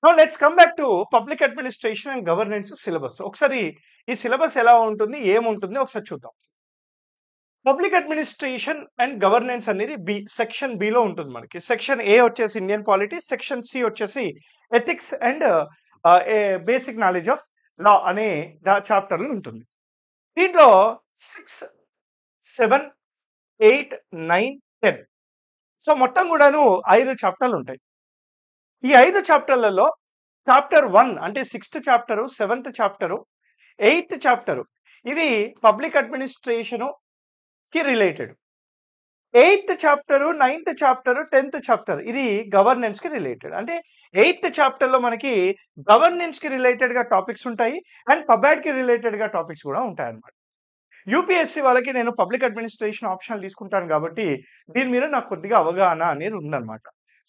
Now let's come back to public administration and governance syllabus. ఒకసారి ఈ syllabus ఎలా ఉంటుంది, ఏముంటుంది ఒకసారి చూద్దాం. పబ్లిక్ అడ్మినిస్ట్రేషన్ అండ్ గవర్నెన్స్ అనేది సెక్షన్ బిలో ఉంటుంది మనకి. సెక్షన్ ఏ వచ్చేసి ఇండియన్ పాలిటీ, సెక్షన్ సి వచ్చేసి ethics and basic knowledge of law అనే చాప్టర్లు ఉంటుంది. దీంట్లో 6, 7, 8, 9, 10 సో మొత్తం కూడాను 5 చాప్టర్లు ఉంటాయి. ఈ 5 చాప్టర్లలో చాప్టర్ 1 అంటే 6th chapter, 7th chapter, 8th chapter ఇవి పబ్లిక్ అడ్మినిస్ట్రేషన్ కి related. 8th chapter, 9th chapter, 10th chapter ఇది గవర్నెన్స్ కి రిలేటెడ్. అంటే 8th చాప్టర్ లో మనకి గవర్నెన్స్ కి రిలేటెడ్ గా టాపిక్స్ ఉంటాయి అండ్ పబ్యాడ్ కి రిలేటెడ్ గా టాపిక్స్ కూడా ఉంటాయి అన్నమాట. యూపీఎస్సీ వాళ్ళకి నేను పబ్లిక్ అడ్మినిస్ట్రేషన్ ఆప్షనల్ తీసుకుంటాను కాబట్టి దీని మీద నాకు కొద్దిగా అవగాహన అనేది ఉందన్నమాట.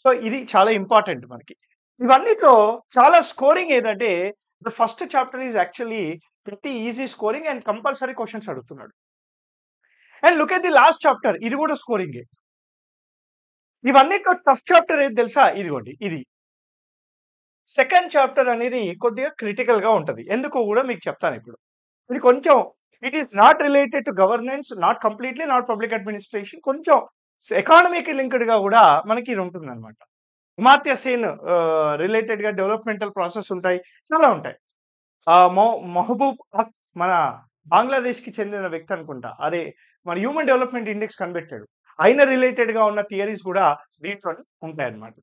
సో ఇది చాలా ఇంపార్టెంట్ మనకి. ఇవన్నిట్లో చాలా స్కోరింగ్ ఏదంటే the first chapter is actually very easy scoring and compulsory questions అడుగుతున్నాడు. And look at the last chapter, ఇది కూడా స్కోరింగే. ఇవన్నిట్లో టఫ్ చాప్టర్ ఏది తెలుసా? ఇదిగోండి ఇది. సెకండ్ చాప్టర్ అనేది కొద్దిగా క్రిటికల్ గా ఉంటది. ఎందుకో కూడా మీకు చెప్తాను ఇప్పుడు. ఇది కొంచెం it is not related to governance, not completely not public administration, కొంచెం ఎకానమీకి లింక్డ్ గా కూడా మనకి ఇది ఉంటుంది అనమాట. అమార్త్య సేన్ రిలేటెడ్ గా డెవలప్మెంటల్ ప్రాసెస్ ఉంటాయి, చాలా ఉంటాయి. మహబూబ్ హక్ మన బంగ్లాదేశ్ కి చెందిన వ్యక్తి అనుకుంటా, అదే మన హ్యూమన్ డెవలప్మెంట్ ఇండెక్స్ కనిపెట్టాడు. ఆయన రిలేటెడ్ గా ఉన్న థియరీస్ కూడా దీంట్లో ఉంటాయి అన్నమాట.